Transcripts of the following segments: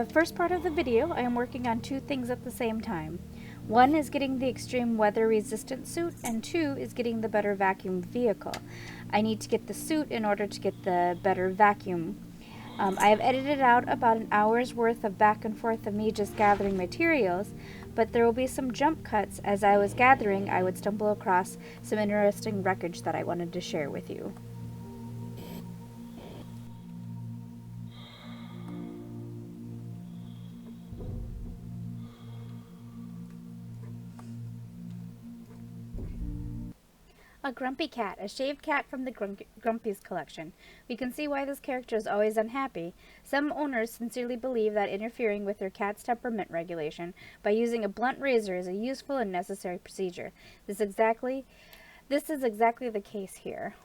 the first part of the video, I am working on two things at the same time. One is getting the extreme weather resistant suit, and two is getting the better vacuum vehicle. I need to get the suit in order to get the better vacuum. I have edited out about an hour's worth of back and forth of me just gathering materials, but there will be some jump cuts. As I was gathering, I would stumble across some interesting wreckage that I wanted to share with you. A grumpy cat, a shaved cat from the Grumpy's collection. We can see why this character is always unhappy. Some owners sincerely believe that interfering with their cat's temperament regulation by using a blunt razor is a useful and necessary procedure. This is exactly the case here.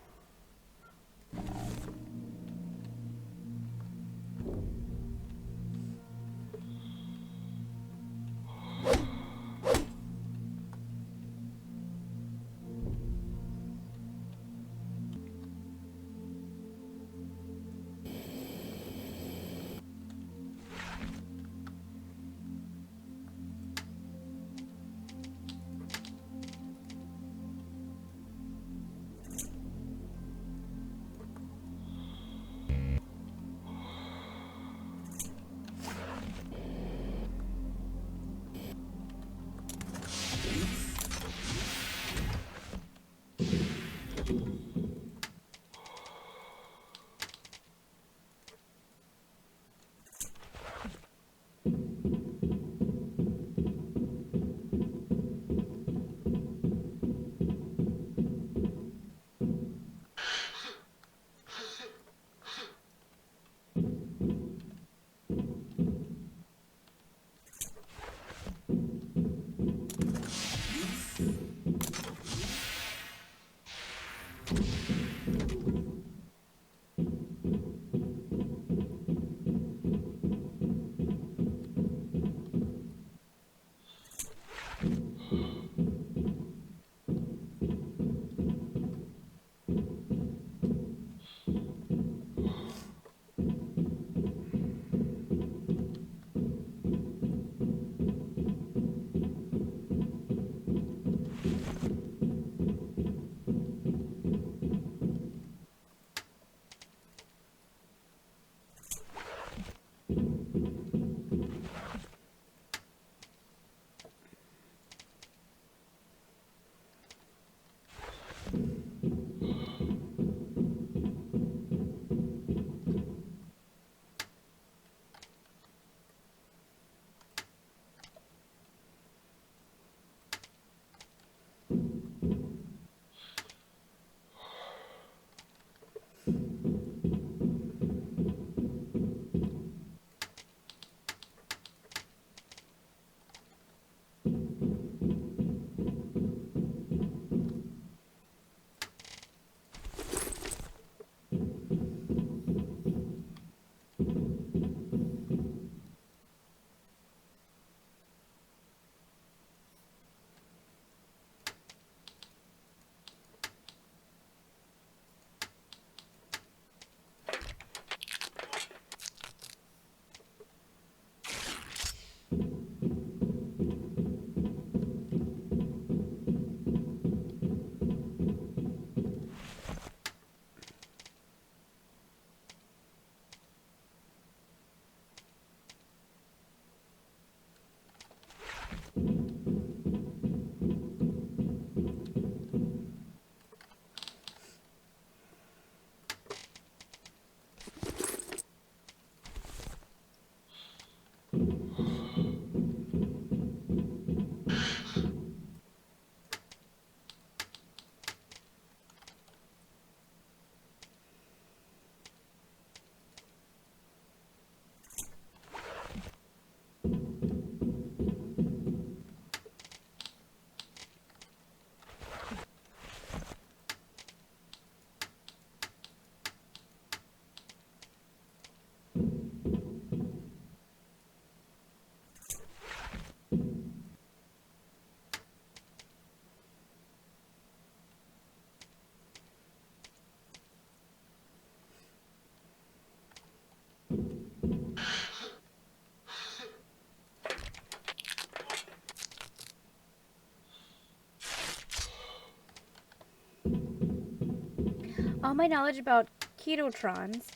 All my knowledge about ketotrons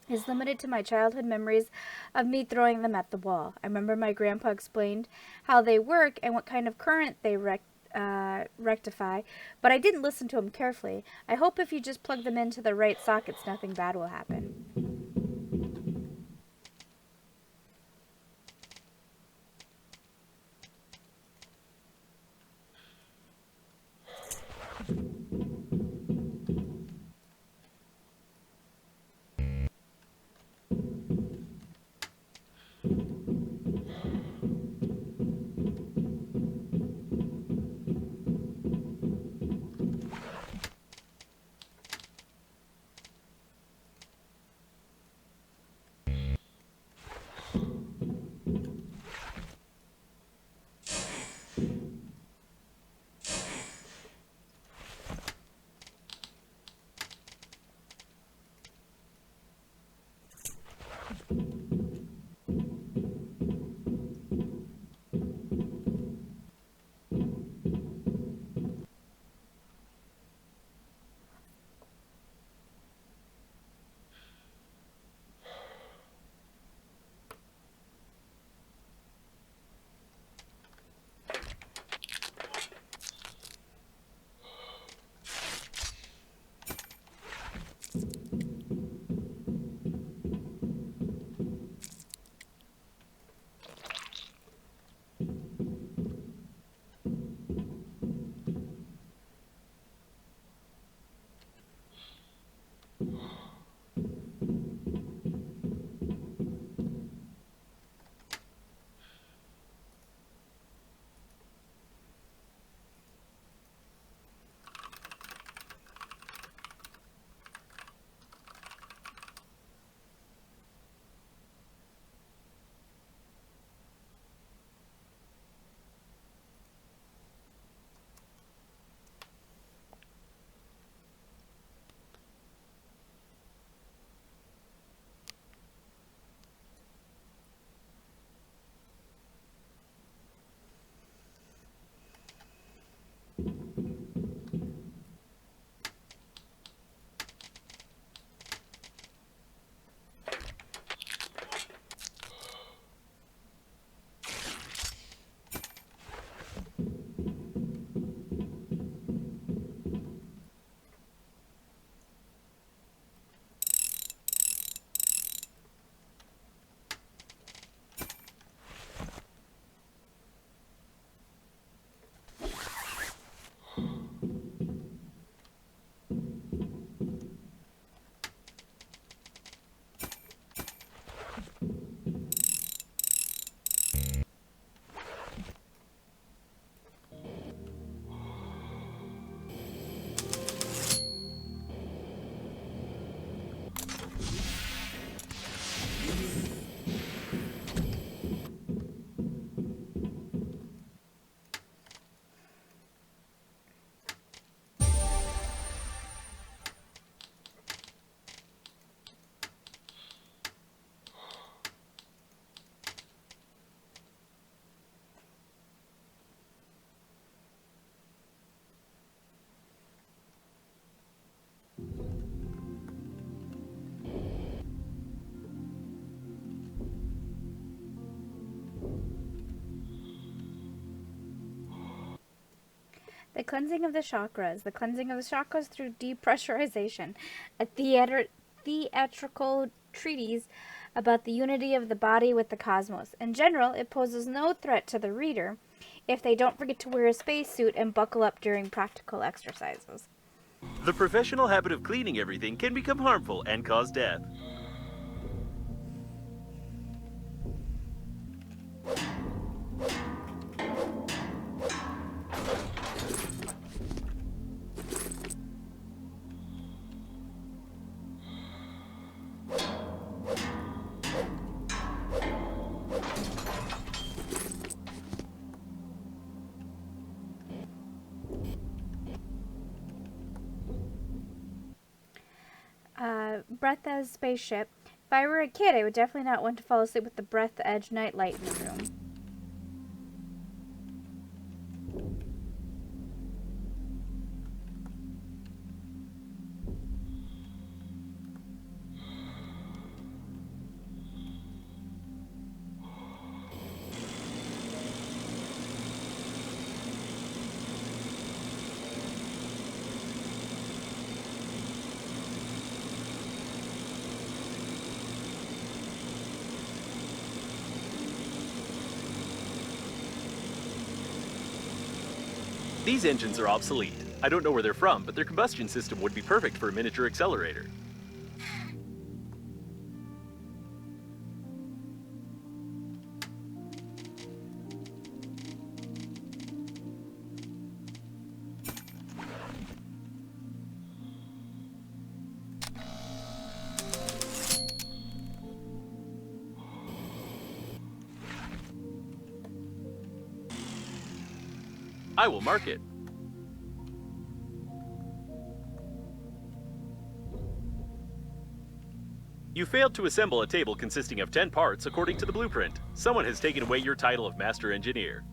is limited to my childhood memories of me throwing them at the wall. I remember my grandpa explained how they work and what kind of current they rectify, but I didn't listen to him carefully. I hope if you just plug them into the right sockets, nothing bad will happen. The cleansing of the chakras. The cleansing of the chakras through depressurization. A theatrical treatise about the unity of the body with the cosmos. In general, it poses no threat to the reader if they don't forget to wear a spacesuit and buckle up during practical exercises. The professional habit of cleaning everything can become harmful and cause death. Breathedge spaceship. If I were a kid, I would definitely not want to fall asleep with the Breathedge nightlight in the room. These engines are obsolete. I don't know where they're from, but their combustion system would be perfect for a miniature accelerator. I will mark it. You failed to assemble a table consisting of 10 parts according to the blueprint. Someone has taken away your title of Master Engineer.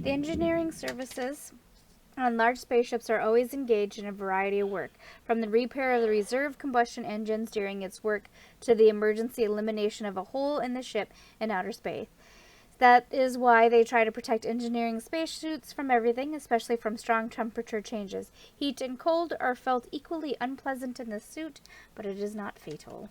The engineering services on large spaceships are always engaged in a variety of work, from the repair of the reserve combustion engines during its work to the emergency elimination of a hole in the ship in outer space. That is why they try to protect engineering spacesuits from everything, especially from strong temperature changes. Heat and cold are felt equally unpleasant in the suit, but it is not fatal.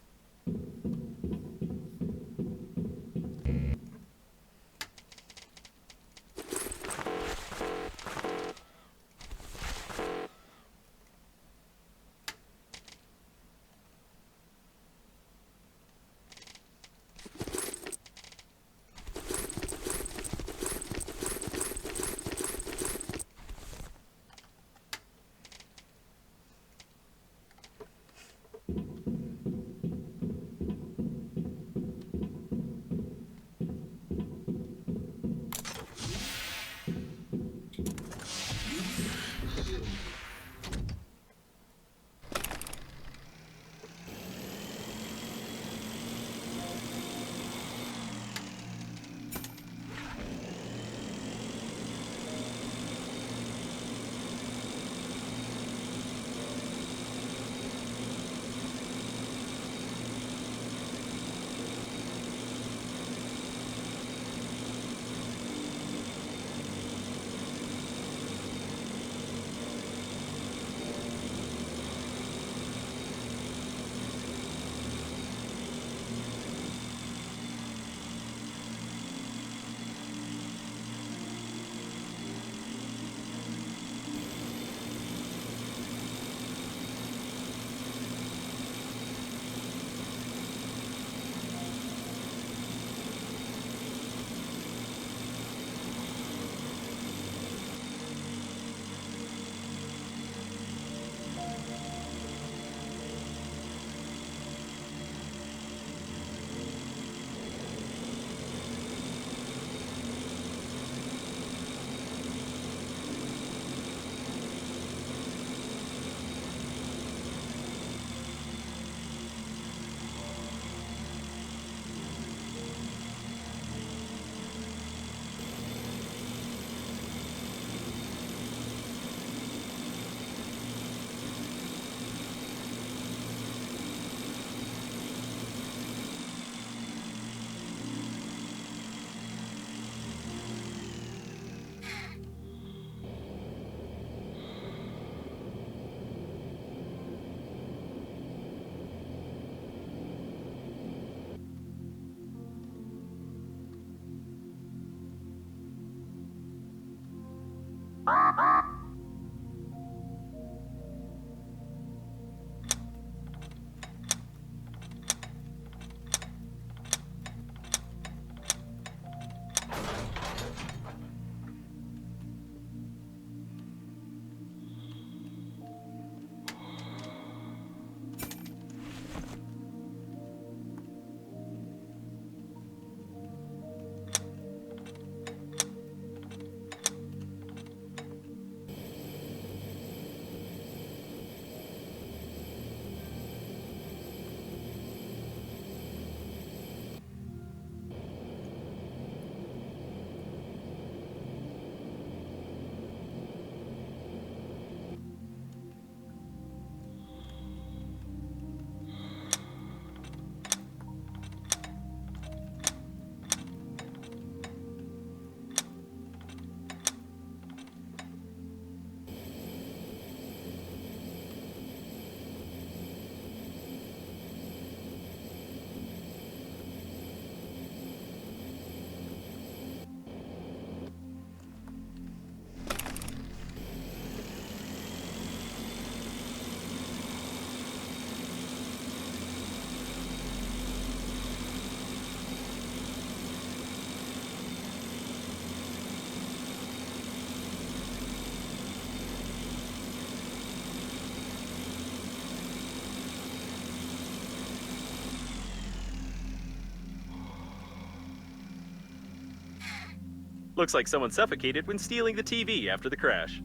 Looks like someone suffocated when stealing the TV after the crash.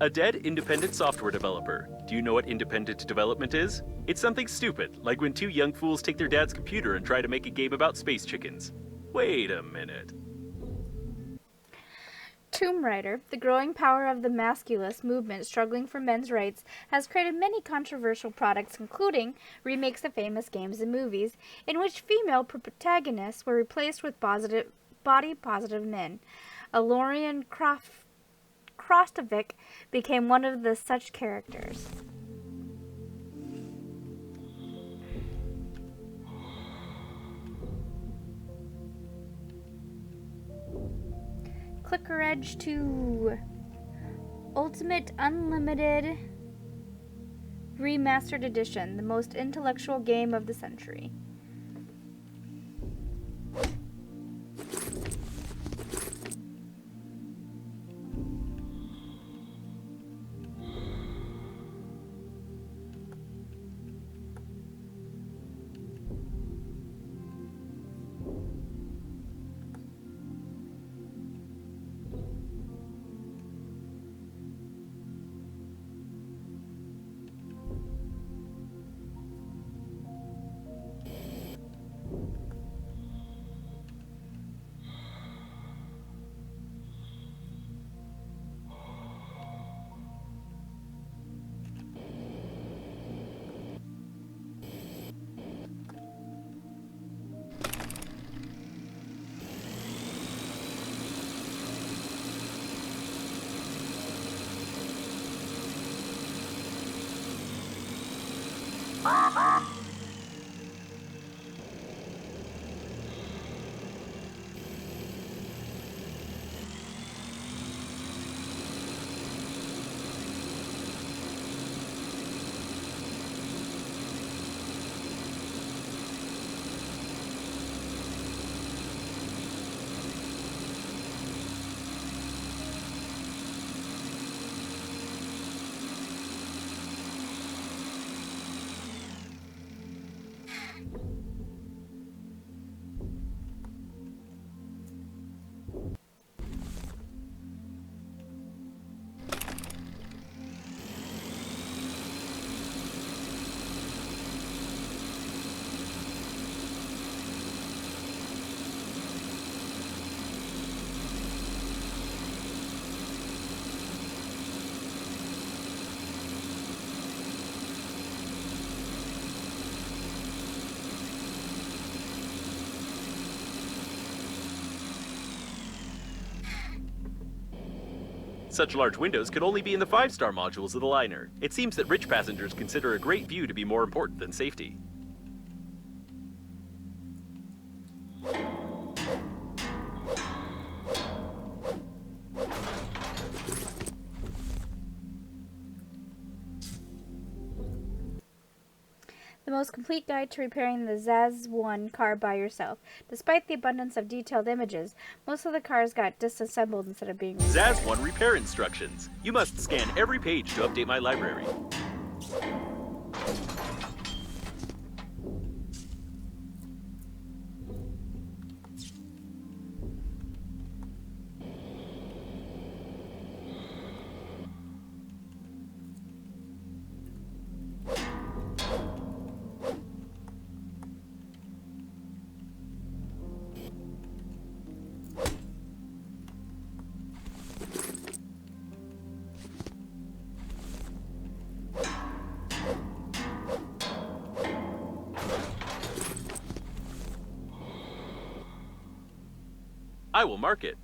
A dead independent software developer. Do you know what independent development is? It's something stupid, like when two young fools take their dad's computer and try to make a game about space chickens. Wait a minute. Tomb Raider, the growing power of the masculist movement struggling for men's rights, has created many controversial products, including remakes of famous games and movies, in which female protagonists were replaced with body-positive men. Alorian Krostovic became one of the such characters. Breathedge 2 Ultimate Unlimited Remastered Edition, the most intellectual game of the century. Such large windows could only be in the 5-star modules of the liner. It seems that rich passengers consider a great view to be more important than safety. The most complete guide to repairing the Zaz 1 car by yourself. Despite the abundance of detailed images, most of the cars got disassembled instead of being repaired. Zaz 1 repair instructions. You must scan every page to update my library. I will mark it.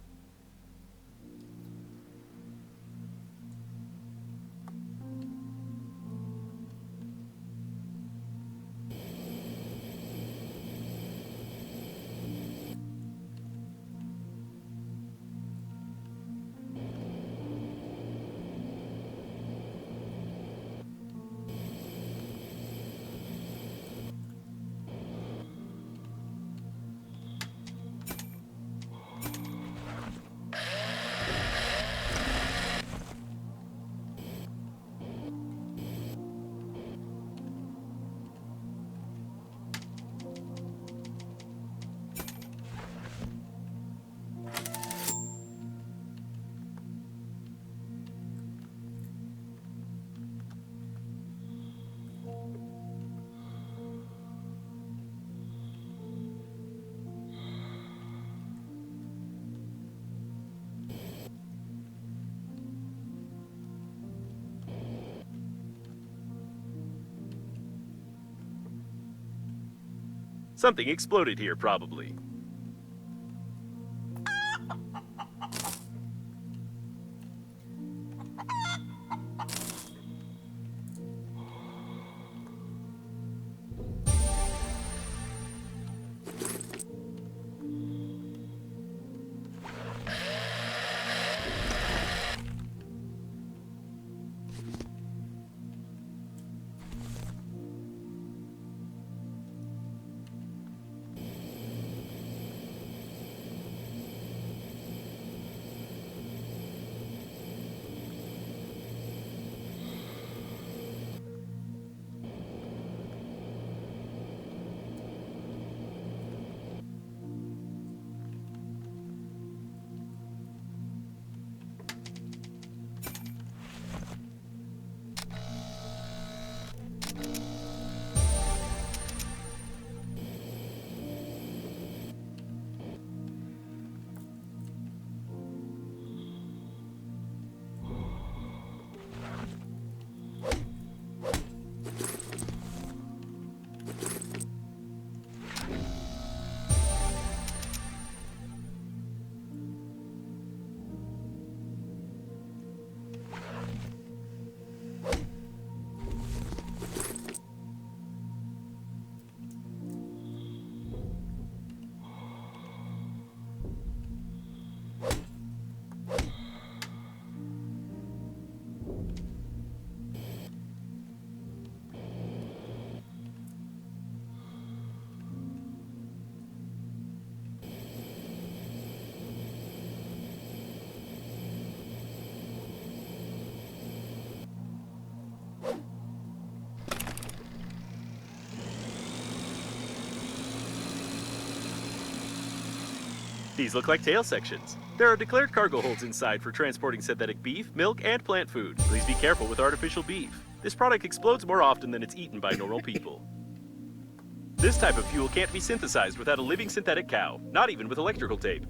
Something exploded here, probably. These look like tail sections. There are declared cargo holds inside for transporting synthetic beef, milk, and plant food. Please be careful with artificial beef. This product explodes more often than it's eaten by normal people. This type of fuel can't be synthesized without a living synthetic cow, not even with electrical tape.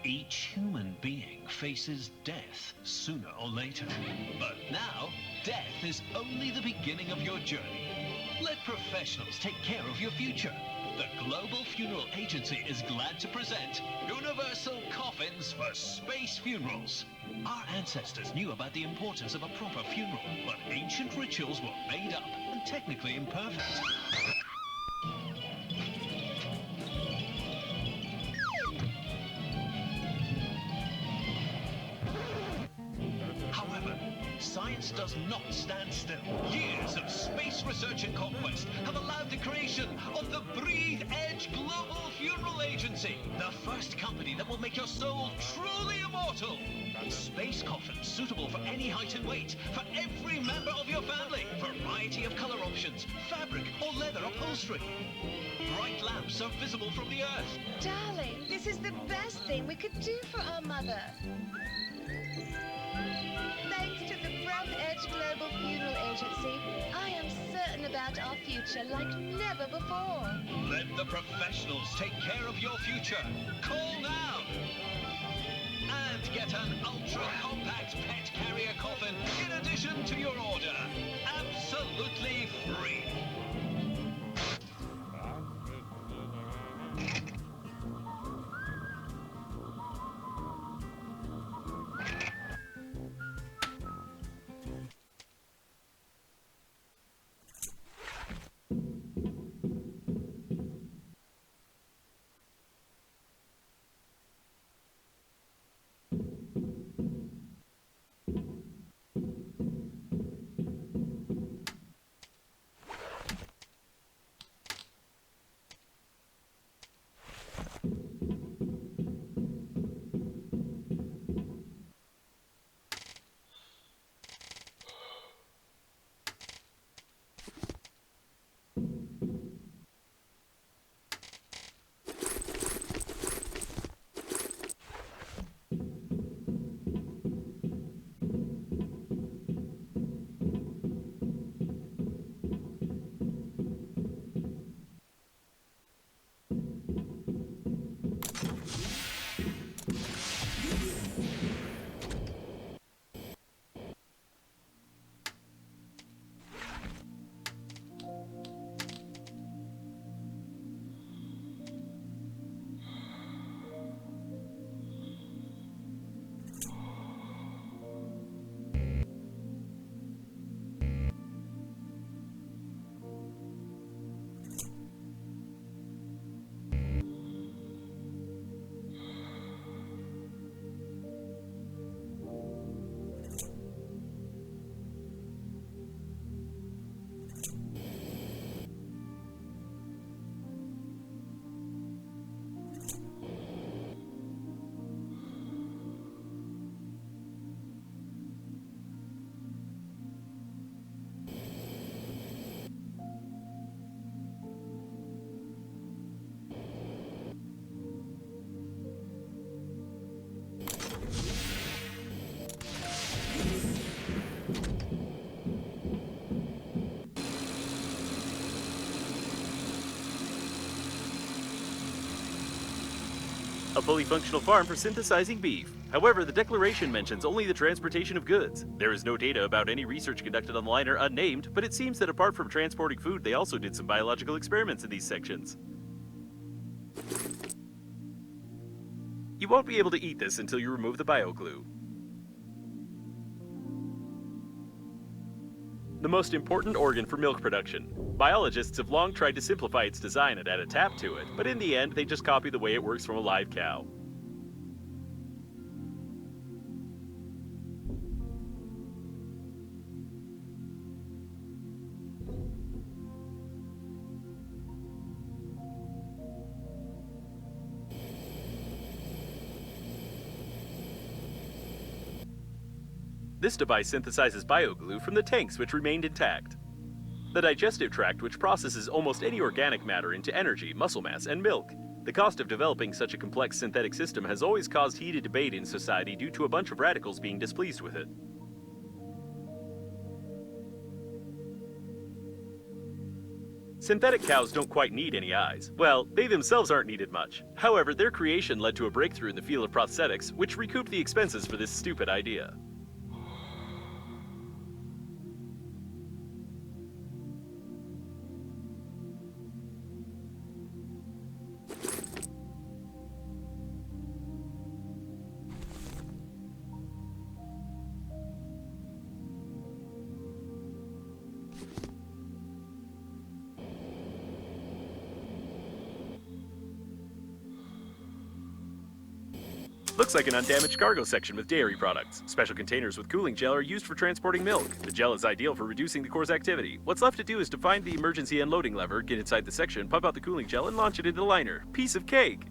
Each human being faces death sooner or later. But now, death is only the beginning of your journey. Let professionals take care of your future. The Global Funeral Agency is glad to present Universal Coffins for Space Funerals. Our ancestors knew about the importance of a proper funeral, but ancient rituals were made up and technically imperfect. However, science does not stand still. Years of space research and conquest have allowed the creation of the Breathedge Global Funeral Agency, the first company that will make your soul truly immortal. Space coffins suitable for any height and weight, for every member of your family. Variety of color options, fabric or leather upholstery. Bright lamps are visible from the Earth. Darling, this is the best thing we could do for our mother. Thanks to the Breathedge Global Funeral Agency, I am certain about our future like never before. Let the professionals take care of your future. Call now! And get an ultra-compact pet carrier coffin in addition to your order. Absolutely free. fully functional farm for synthesizing beef. However, the declaration mentions only the transportation of goods. There is no data about any research conducted on the liner unnamed, but it seems that apart from transporting food, they also did some biological experiments in these sections. You won't be able to eat this until you remove the bioglue. The most important organ for milk production. Biologists have long tried to simplify its design and add a tap to it, but in the end, they just copy the way it works from a live cow. This device synthesizes bioglue from the tanks which remained intact. The digestive tract which processes almost any organic matter into energy, muscle mass, and milk. The cost of developing such a complex synthetic system has always caused heated debate in society due to a bunch of radicals being displeased with it. Synthetic cows don't quite need any eyes. Well, they themselves aren't needed much. However, their creation led to a breakthrough in the field of prosthetics, which recouped the expenses for this stupid idea. Looks like an undamaged cargo section with dairy products. Special containers with cooling gel are used for transporting milk. The gel is ideal for reducing the core's activity. What's left to do is to find the emergency unloading lever, get inside the section, pump out the cooling gel, and launch it into the liner. Piece of cake!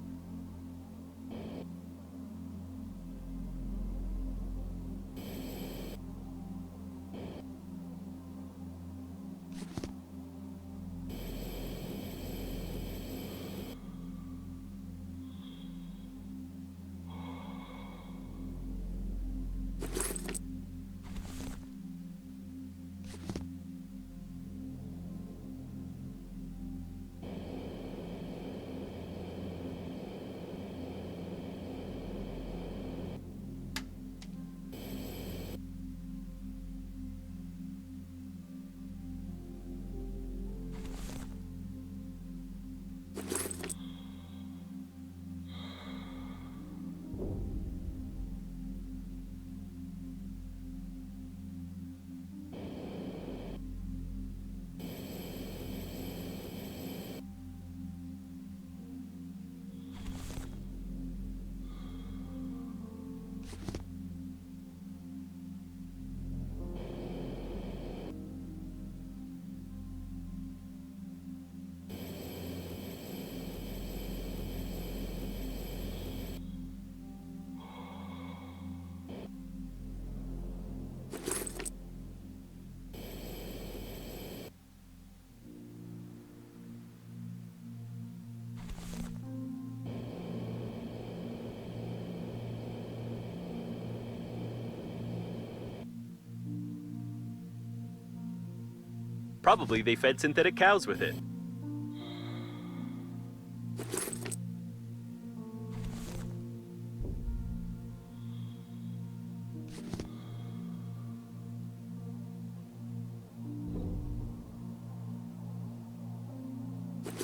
Probably they fed synthetic cows with it.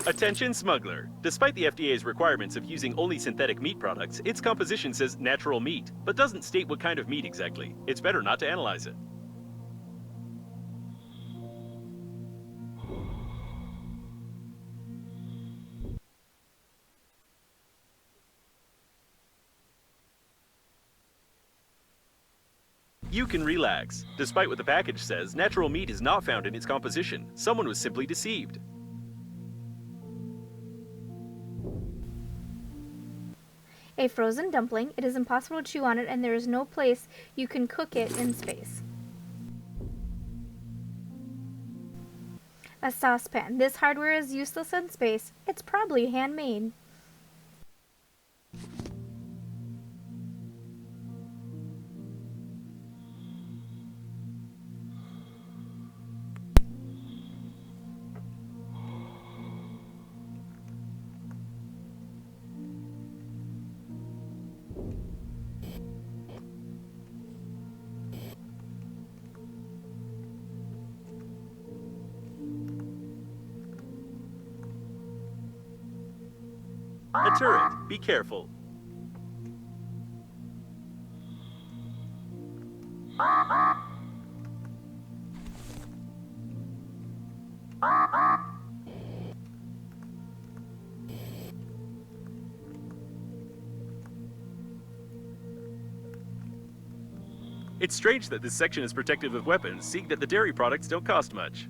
Attention smuggler! Despite the FDA's requirements of using only synthetic meat products, its composition says natural meat, but doesn't state what kind of meat exactly. It's better not to analyze it. You can relax. Despite what the package says, natural meat is not found in its composition. Someone was simply deceived. A frozen dumpling. It is impossible to chew on it, and there is no place you can cook it in space. A saucepan. This hardware is useless in space. It's probably handmade. A turret. Be careful. It's strange that this section is protected with weapons, seeing that the dairy products don't cost much.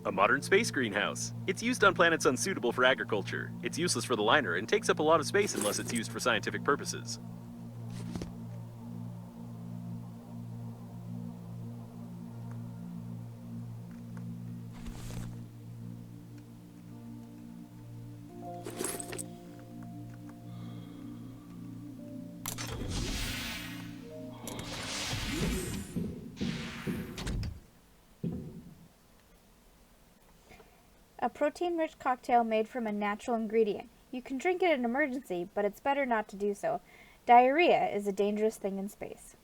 A modern space greenhouse. It's used on planets unsuitable for agriculture. It's useless for the liner and takes up a lot of space unless it's used for scientific purposes. A protein-rich cocktail made from a natural ingredient. You can drink it in an emergency, but it's better not to do so. Diarrhea is a dangerous thing in space.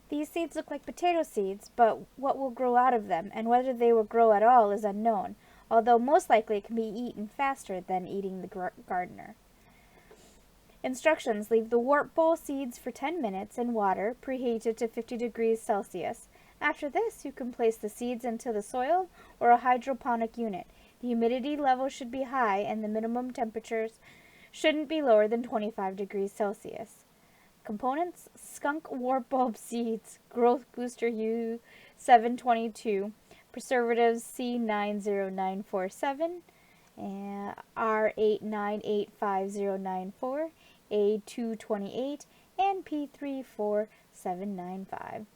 These seeds look like potato seeds, but what will grow out of them and whether they will grow at all is unknown, although most likely it can be eaten faster than eating the gardener. Instructions: leave the wart bowl seeds for 10 minutes in water, preheated to 50 degrees Celsius. After this, you can place the seeds into the soil or a hydroponic unit. The humidity level should be high and the minimum temperatures shouldn't be lower than 25 degrees Celsius. Components: skunk wart bulb seeds, growth booster U722, preservatives C90947, R89850994, A228, and P34795.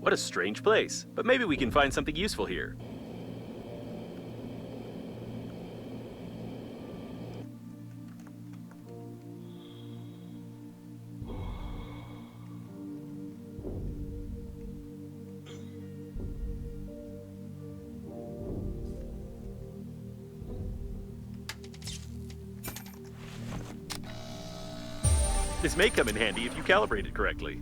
What a strange place, but maybe we can find something useful here. This may come in handy if you calibrate it correctly.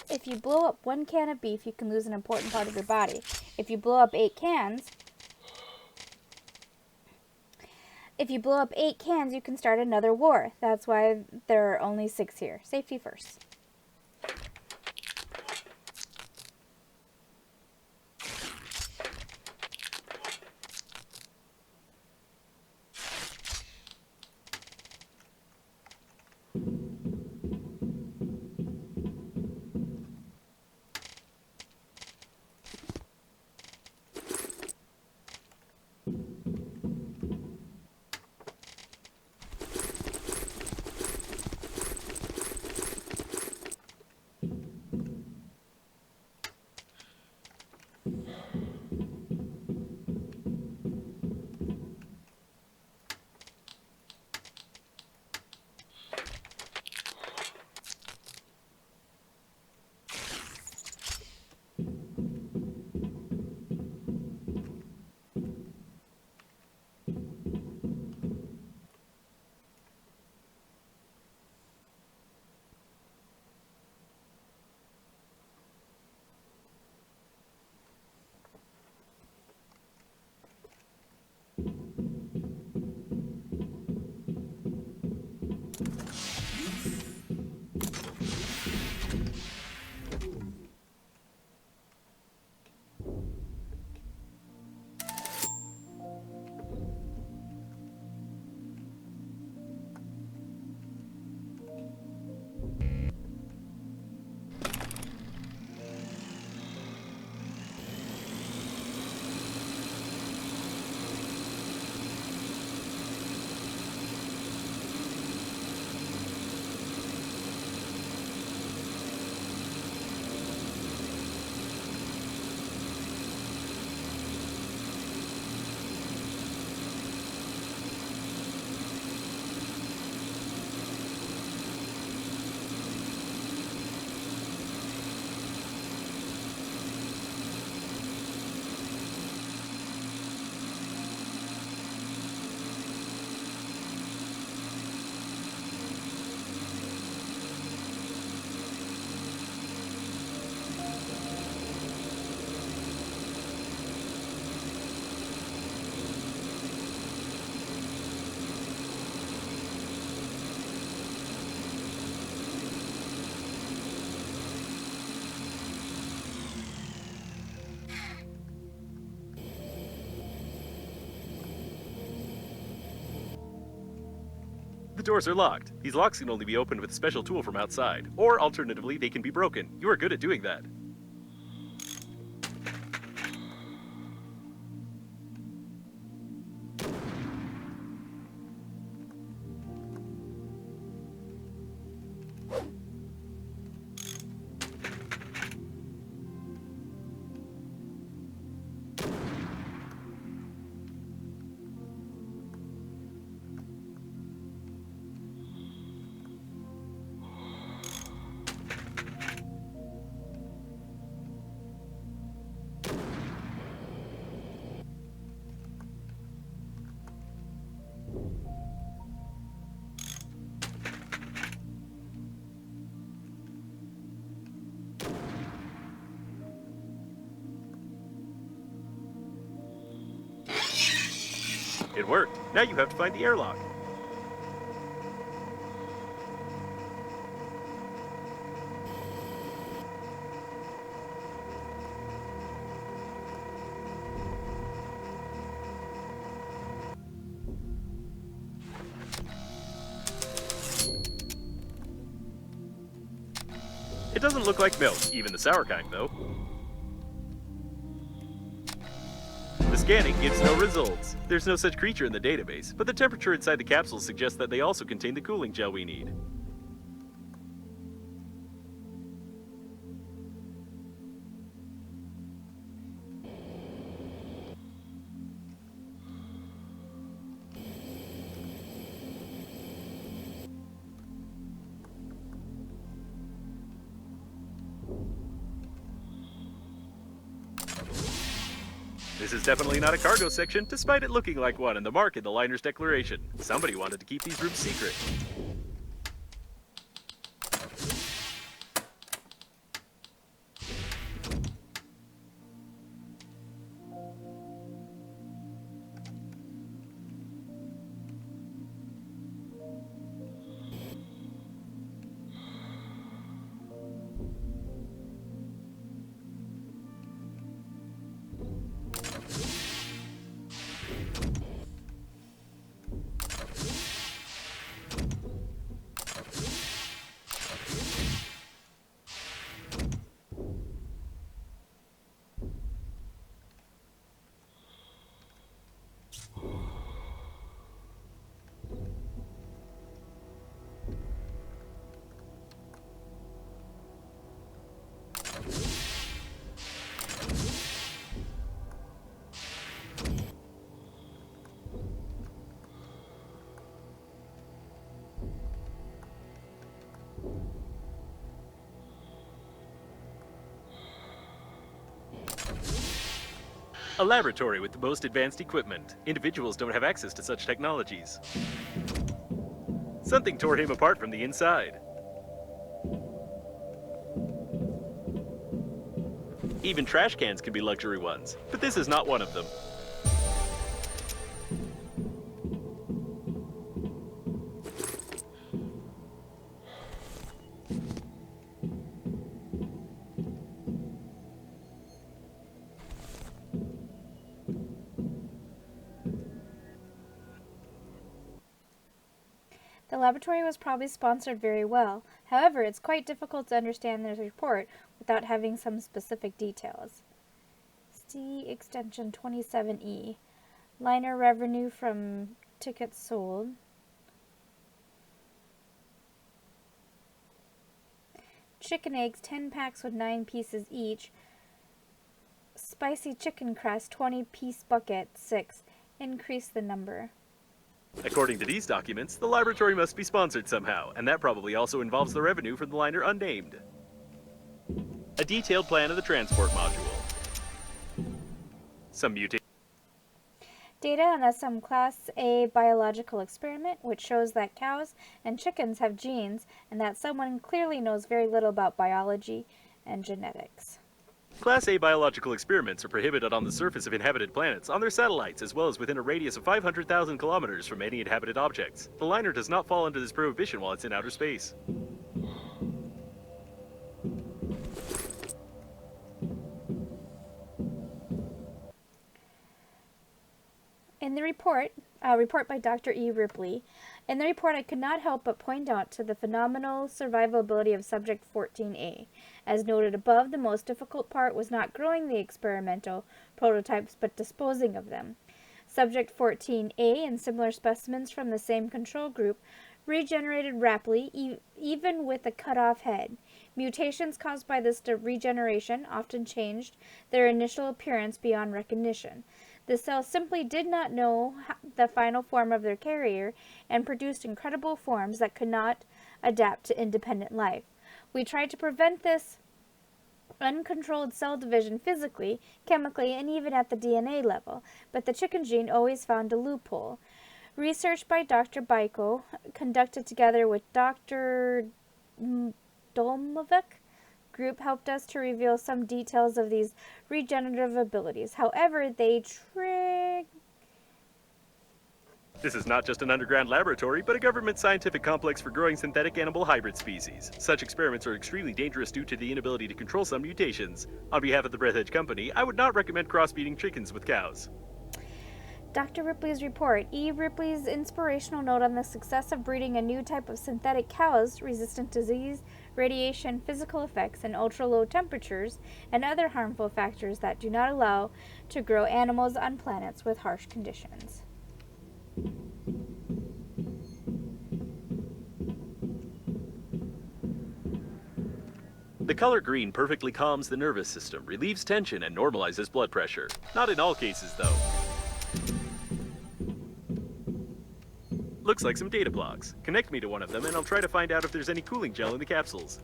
if you blow up 1 can of beef, you can lose an important part of your body. If you blow up 8 cans, you can start another war. That's why there are only 6 here. Safety first. The doors are locked. These locks can only be opened with a special tool from outside, or alternatively, they can be broken. You are good at doing that. It worked. Now you have to find the airlock. It doesn't look like milk, even the sour kind, though. The scanning gives no results. There's no such creature in the database, but the temperature inside the capsules suggests that they also contain the cooling gel we need. This is definitely not a cargo section, despite it looking like one and the mark in the liner's declaration. Somebody wanted to keep these rooms secret. A laboratory with the most advanced equipment. Individuals don't have access to such technologies. Something tore him apart from the inside. Even trash cans can be luxury ones, but this is not one of them. The laboratory was probably sponsored very well. However, it's quite difficult to understand this report without having some specific details. See extension 27E. Liner revenue from tickets sold. Chicken eggs, 10 packs with 9 pieces each. Spicy chicken crust, 20-piece bucket, 6. Increase the number. According to these documents, the laboratory must be sponsored somehow, and that probably also involves the revenue from the liner unnamed. A detailed plan of the transport module. Some mutation. Data on some Class A biological experiment, which shows that cows and chickens have genes, and that someone clearly knows very little about biology and genetics. Class A biological experiments are prohibited on the surface of inhabited planets, on their satellites, as well as within a radius of 500,000 kilometers from any inhabited objects. The liner does not fall under this prohibition while it's in outer space. In the report by Dr. E. Ripley, in the report I could not help but point out to the phenomenal survivability of Subject 14A. As noted above, the most difficult part was not growing the experimental prototypes, but disposing of them. Subject 14A and similar specimens from the same control group regenerated rapidly, even with a cut-off head. Mutations caused by this regeneration often changed their initial appearance beyond recognition. The cells simply did not know the final form of their carrier and produced incredible forms that could not adapt to independent life. We tried to prevent this uncontrolled cell division physically, chemically, and even at the DNA level, but the chicken gene always found a loophole. Research by Dr. Baiko, conducted together with Dr. Dolmovic group, helped us to reveal some details of these regenerative abilities. However, This is not just an underground laboratory, but a government scientific complex for growing synthetic animal hybrid species. Such experiments are extremely dangerous due to the inability to control some mutations. On behalf of the Breathedge Company, I would not recommend crossbreeding chickens with cows. Dr. Ripley's report. E. Ripley's inspirational note on the success of breeding a new type of synthetic cows resistant to disease, radiation, physical effects, and ultra-low temperatures, and other harmful factors that do not allow to grow animals on planets with harsh conditions. The color green perfectly calms the nervous system, relieves tension, and normalizes blood pressure. Not in all cases, though. Looks like some data blocks. Connect me to one of them and I'll try to find out if there's any cooling gel in the capsules.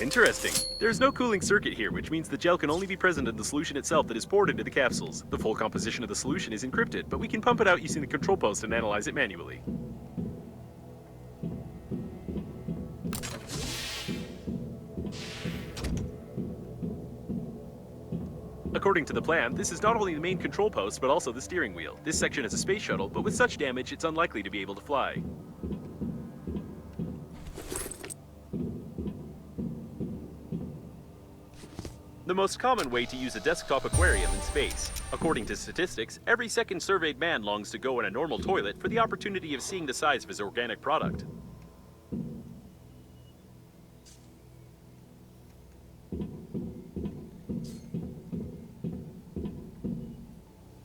Interesting. There's no cooling circuit here, which means the gel can only be present in the solution itself that is poured into the capsules. The full composition of the solution is encrypted, but we can pump it out using the control post and analyze it manually. According to the plan, this is not only the main control post, but also the steering wheel. This section is a space shuttle, but with such damage, it's unlikely to be able to fly. The most common way to use a desktop aquarium in space. According to statistics, every second surveyed man longs to go in a normal toilet for the opportunity of seeing the size of his organic product.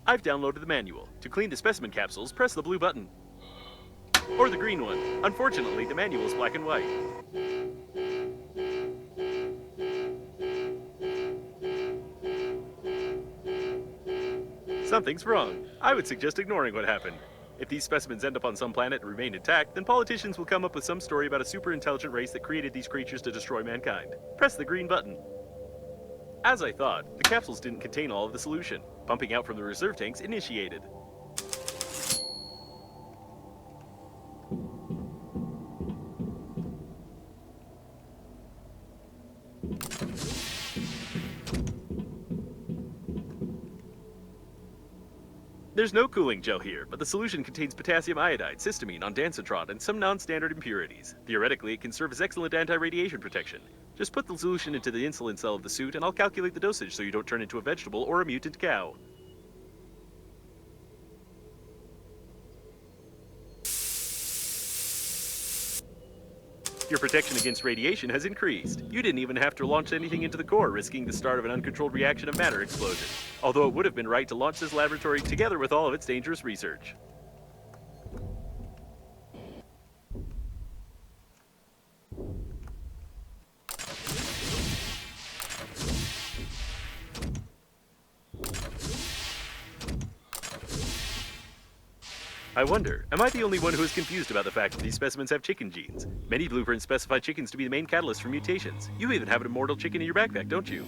I've downloaded the manual. To clean the specimen capsules, press the blue button. Or the green one. Unfortunately, the manual is black and white. Something's wrong. I would suggest ignoring what happened. If these specimens end up on some planet and remain intact, then politicians will come up with some story about a super intelligent race that created these creatures to destroy mankind. Press the green button. As I thought, the capsules didn't contain all of the solution. Pumping out from the reserve tanks initiated. There's no cooling gel here, but the solution contains potassium iodide, cysteamine, ondansetron, and some non-standard impurities. Theoretically, it can serve as excellent anti-radiation protection. Just put the solution into the insulin cell of the suit, and I'll calculate the dosage so you don't turn into a vegetable or a mutant cow. Your protection against radiation has increased. You didn't even have to launch anything into the core, risking the start of an uncontrolled reaction of matter explosion. Although it would have been right to launch this laboratory together with all of its dangerous research. I wonder, am I the only one who is confused about the fact that these specimens have chicken genes? Many blueprints specify chickens to be the main catalyst for mutations. You even have an immortal chicken in your backpack, don't you?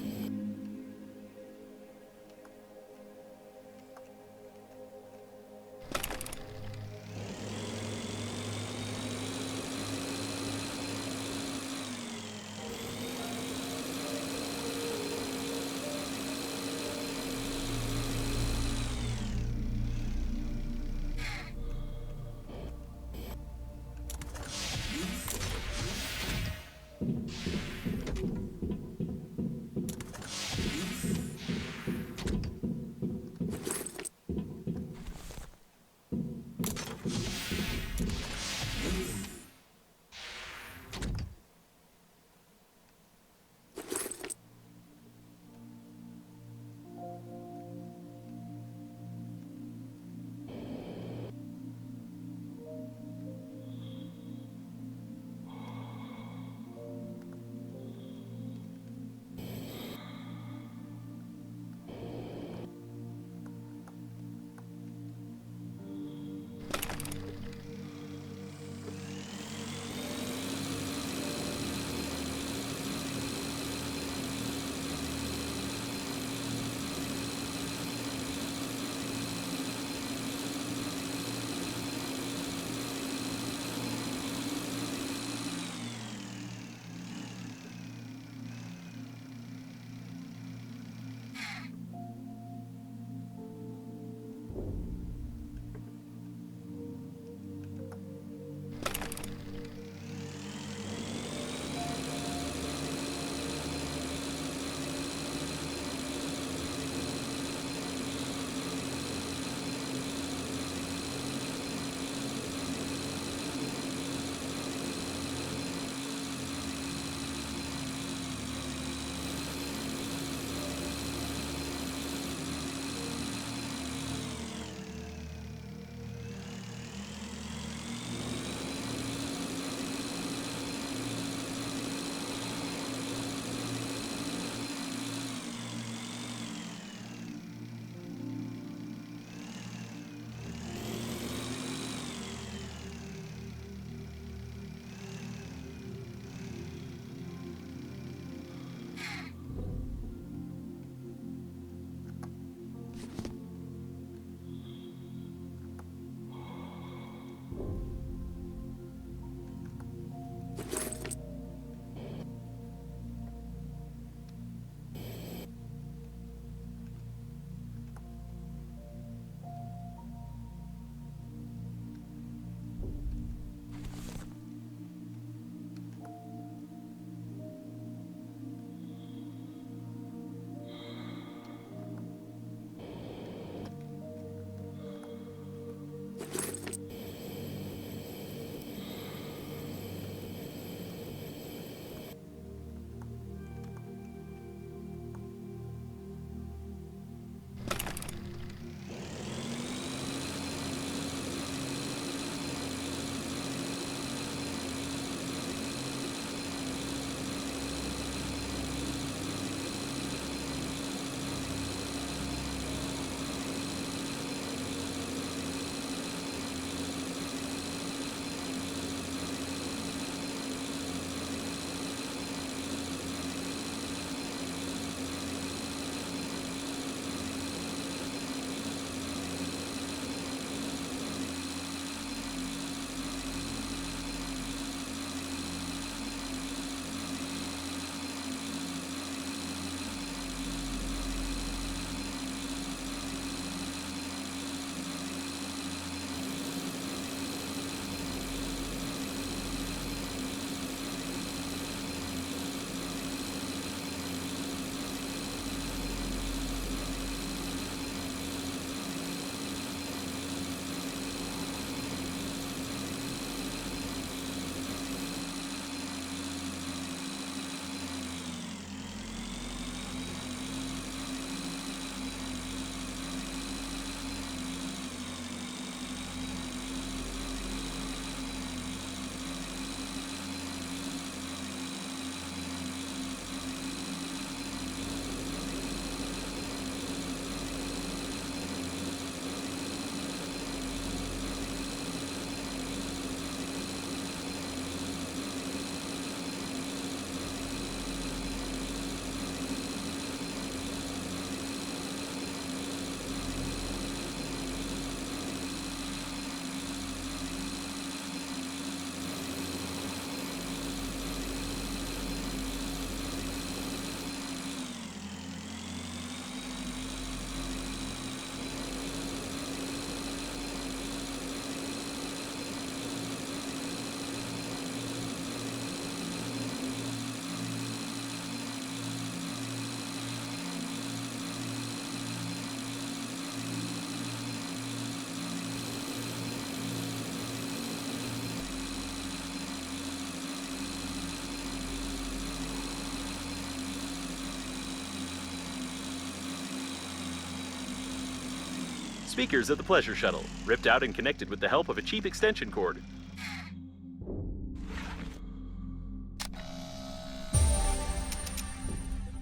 Speakers of the Pleasure Shuttle, ripped out and connected with the help of a cheap extension cord.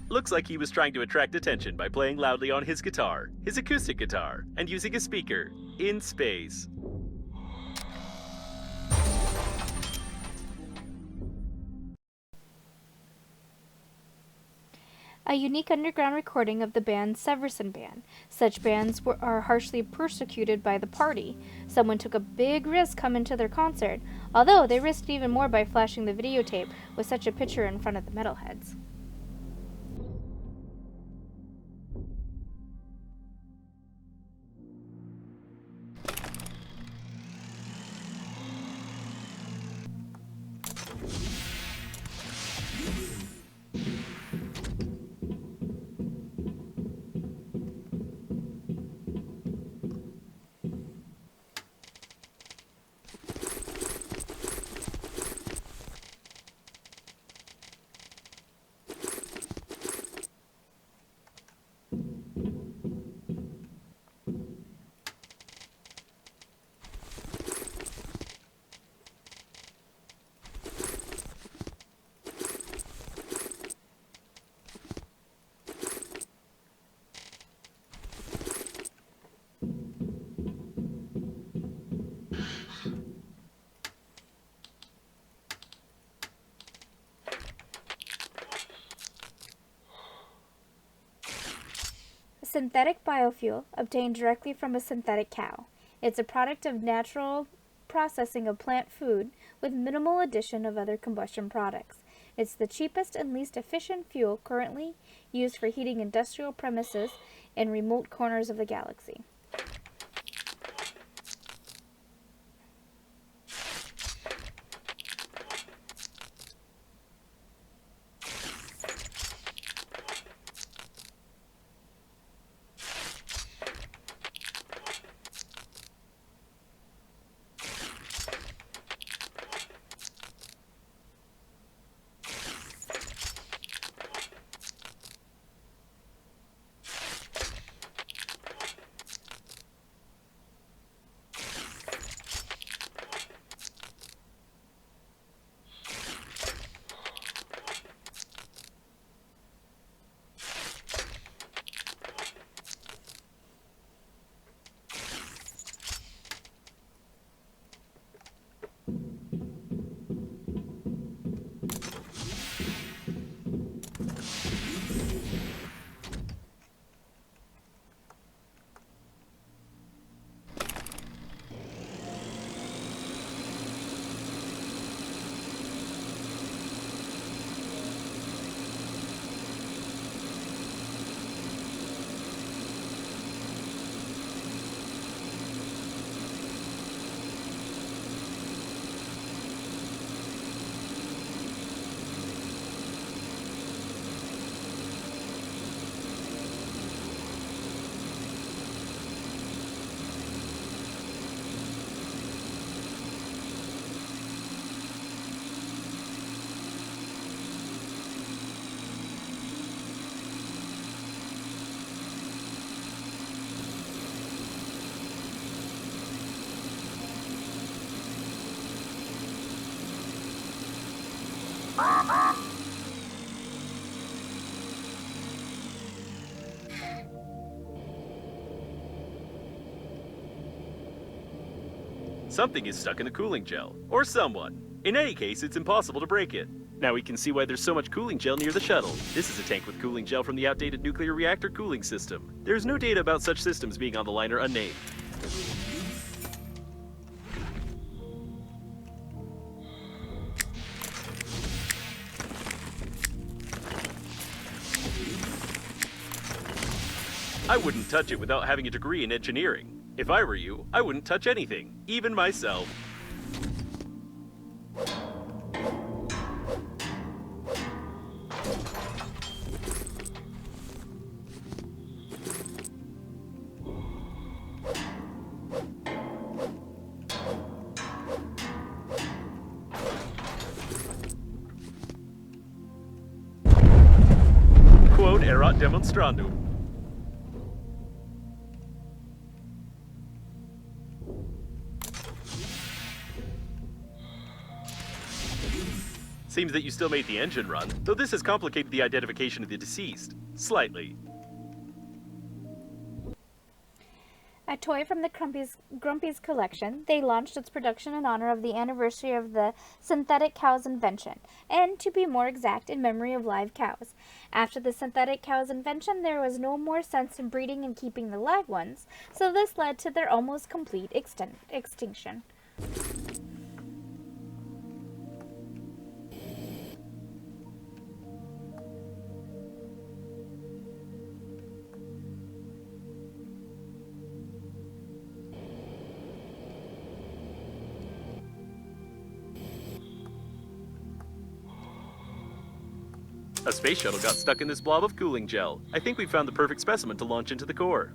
Looks like he was trying to attract attention by playing loudly on his guitar, his acoustic guitar, and using a speaker in space. A unique underground recording of the band Severson Band. Such bands are harshly persecuted by the party. Someone took a big risk coming to their concert, although they risked even more by flashing the videotape with such a picture in front of the metalheads. Synthetic biofuel obtained directly from a synthetic cow. It's a product of natural processing of plant food with minimal addition of other combustion products. It's the cheapest and least efficient fuel currently used for heating industrial premises in remote corners of the galaxy. Something is stuck in the cooling gel, or someone. In any case, it's impossible to break it. Now we can see why there's so much cooling gel near the shuttle. This is a tank with cooling gel from the outdated nuclear reactor cooling system. There's no data about such systems being on the liner unnamed. I wouldn't touch it without having a degree in engineering. If I were you, I wouldn't touch anything, even myself. Quod erat demonstrandum. Seems that you still made the engine run, though this has complicated the identification of the deceased. Slightly. A toy from the Grumpy's collection, they launched its production in honor of the anniversary of the synthetic cow's invention, and, to be more exact, in memory of live cows. After the synthetic cow's invention, there was no more sense in breeding and keeping the live ones, so this led to their almost complete extinction. A space shuttle got stuck in this blob of cooling gel. I think we found the perfect specimen to launch into the core.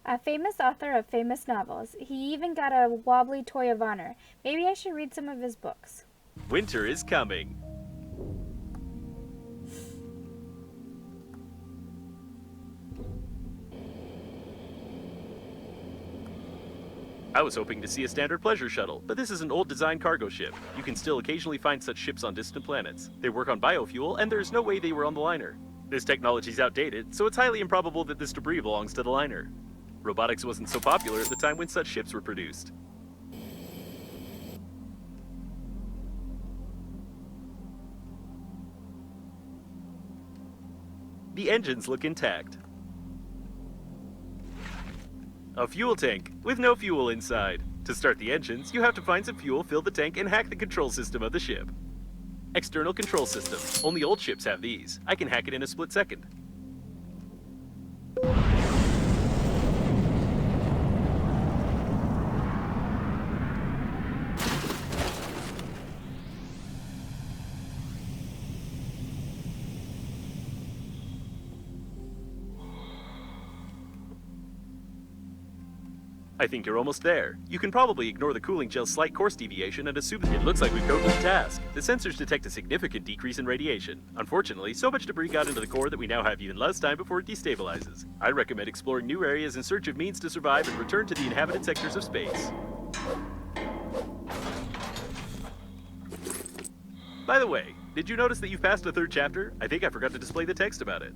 A famous author of famous novels. He even got a wobbly toy of honor. Maybe I should read some of his books. Winter is coming. I was hoping to see a standard pleasure shuttle, but this is an old design cargo ship. You can still occasionally find such ships on distant planets. They work on biofuel, and there's no way they were on the liner. This technology's outdated, so it's highly improbable that this debris belongs to the liner. Robotics wasn't so popular at the time when such ships were produced. The engines look intact. A fuel tank, with no fuel inside. To start the engines, you have to find some fuel, fill the tank, and hack the control system of the ship. External control system. Only old ships have these. I can hack it in a split second. I think you're almost there. You can probably ignore the cooling gel's slight course deviation and assume it looks like we've coped with the task. The sensors detect a significant decrease in radiation. Unfortunately, so much debris got into the core that we now have even less time before it destabilizes. I recommend exploring new areas in search of means to survive and return to the inhabited sectors of space. By the way, did you notice that you've passed the third chapter? I think I forgot to display the text about it.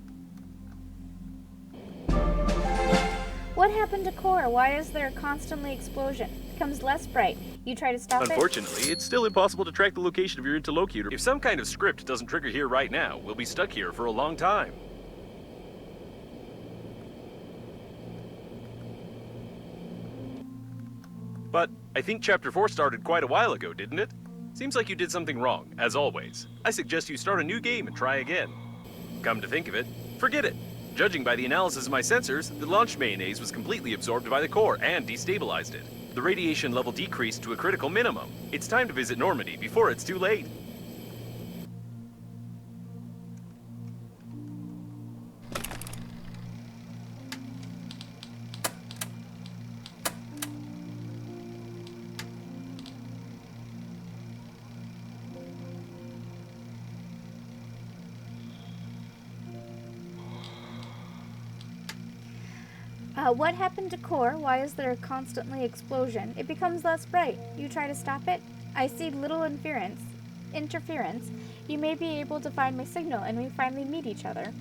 What happened to core? Why is there constantly explosion? It becomes less bright. You try to stop it? Unfortunately, it's still impossible to track the location of your interlocutor. If some kind of script doesn't trigger here right now, we'll be stuck here for a long time. But I think Chapter 4 started quite a while ago, didn't it? Seems like you did something wrong, as always. I suggest you start a new game and try again. Come to think of it, forget it. Judging by the analysis of my sensors, the launch mayonnaise was completely absorbed by the core and destabilized it. The radiation level decreased to a critical minimum. It's time to visit Normandy before it's too late. What happened to core? Why is there constantly explosion? It becomes less bright. You try to stop it? I see little interference. You may be able to find my signal and we finally meet each other.